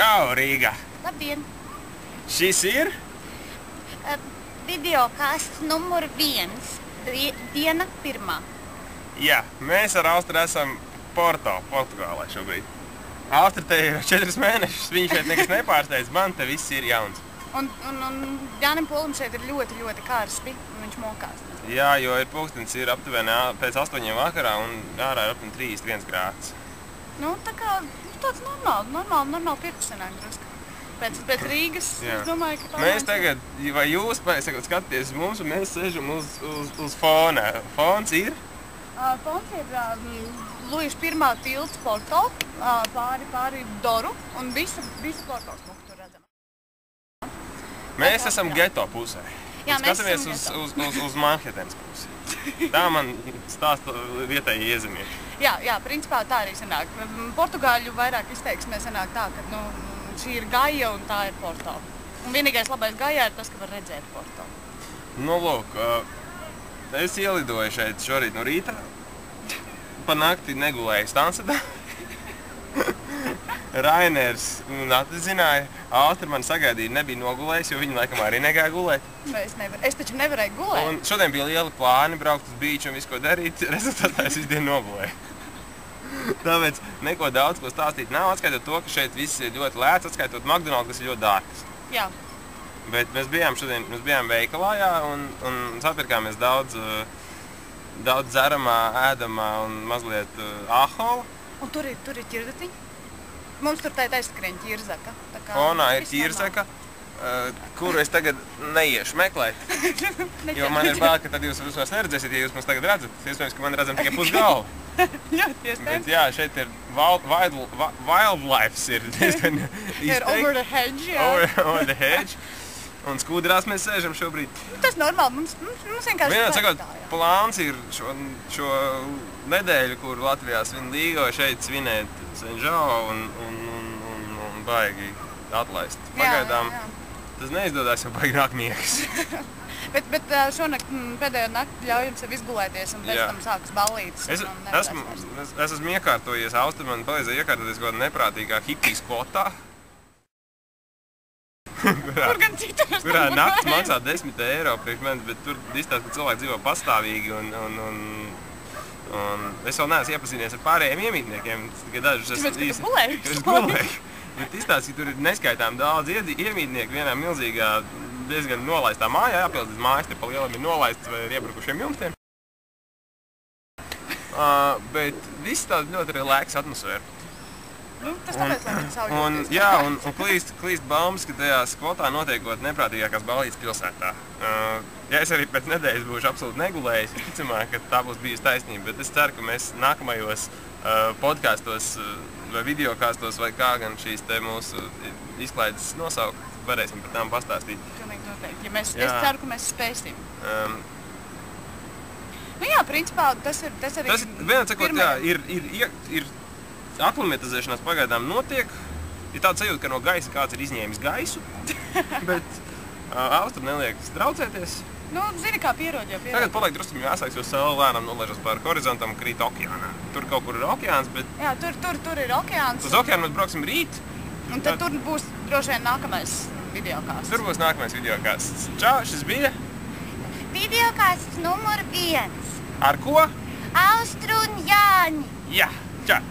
Čau, Rīga! Labdien! Šis ir? Videokāsts numur 1. Diena 1. Jā, mēs ar Austru esam Portugālē šobrīd. Austra te ir 4 mēnešus, viņš šeit nekas nepārsteidz, man te viss ir jauns. Un Jānim Polim šeit ir ļoti karsti, un viņš mokās. Jā, jo pulkstenis ir aptuveni pēc 8 vakarā un ārā ir aptuveni 31 grāds. Nu, tā kā tāds normāli piepusenāk drusku. Pēc Rīgas, es domāju, ka tā... Mēs tagad, vai jūs skatāties mums, un mēs sēžam uz fona. Fons ir? Fons ir Luīša 1. tilts Porto, pāri Doru, un visu Porto smuku tur redzam. Mēs esam geto pusē. Jā, mēs skatāmies uz Manhetenas pusi. Tā man stāsta vietēji iezemieši. Jā, principā tā arī sanāk. Portugāļu vairāk izteiksmē sanāk tā, ka šī ir Gaja un tā ir Porto. Un vienīgais labais Gajā ir tas, ka var redzēt Porto. Nu, lūk, es ielidoju šeit šorīt no rīta. Pa nakti negulēju Stansedā. Rainers atzināja, Austra man sagaidīja, nebija nogulējis, jo viņi laikam arī negāja gulēt. Es taču nevarēju gulēt. Un šodien bija lieli plāni, braukt uz bīču un visu ko darīt, rezultātā es visu dienu nogulēju. Tāpēc neko daudz ko stāstīt nav, atskaitot to, ka šeit viss ir ļoti lēts, atskaitot McDonald's, kas ir ļoti dārgs. Jā. Bet mēs bijām veikalā, jā, un sapirkāmies daudz dzeramā, ēdamā un mazliet ahola. Un tur ir ķirzetiņi. Mums tur tā ir aizskrieņa ķirzaka. Fonā ir ķirzaka, kuru es tagad neiešu meklēt. Jo man ir bail, ka tad jūs vairs neredzēsiet, ja jūs mums tagad redzat. Iespējams, ka man redzam tikai pusgalvu. Ļoti iespējams. Bet jā, šeit ir wildlife ir diezgan izteikti. Ir over the hedge, jā. Over the hedge. Un skudrās mēs sēžam šobrīd. Tas normāli, mums vienkārši vienā sakot, plāns ir šo nedēļu, kur Latvijā svin līgo, šeit svinēt Senžao un baigi atlaist. Pagaidām tas neizdodas, jo baigi nāk miegs. Bet šonakt pēdējo nakti ļaujam sev izgulēties un pēc tam sākas ballītes. Es esmu iekārtojies, Austra man palīdzēja iekārtoties kaut kādā neprātīgā hipijas kvotā. Kurā nakts maksā 10 eiro priekš manis, bet tur izstāsta, ka cilvēki dzīvo pastāvīgi un es vēl neesmu iepazinies ar pārējiem iemītniekiem. Tikai dažus es gulēju. Bet izstāsta, ka tur ir neskaitām daudz iemītnieku vienā milzīgā, diezgan nolaistā mājā, jāpildīt mājas, te pa lielam ir nolaists vai ir iebrukušiem jumtiem. Bet viss tāda ļoti relax atmosfēra. Tas tāpēc, lai viņi savu jūtas. Jā, un klīst baumas, ka tajās kvotā notiekot neprātīgākās ballītes pilsētā. Ja es arī pēc nedēļas būšu absolūti negulējis, visticamāk, ka tā būs bijusi taisnība, bet es ceru, ka mēs nākamajos podkastos vai videokāstos vai kā gan šīs te mūsu izklaides nosaukt, varēsim par tām pastāstīt. Pilnīgi noteikti. Es ceru, ka mēs spēsim. Nu jā, principā tas arī vienā sakot, jā, ir aklimatizēšanās pagaidām notiek. Ir tāds sajūta, ka no gaisa kāds ir izņēmis gaisu, bet Austra neliekas traucēties. Nu, zini, kā pierod jau. Tagad paliek druskuļi jāsāks, jo saule lēnām nolaižas pāri horizontam un krīt okeānā. Tur kaut kur ir okeāns, bet... Jā, tur ir okeāns. Uz okeānu mēs brauksim rīt. Un tad tur būs droši vien nākamais videokāsts. Tur būs nākamais videokāsts. Čau, šis bija... Videokāsts numur 1. Ar ko? Austru un Jāņi. Jā, čau.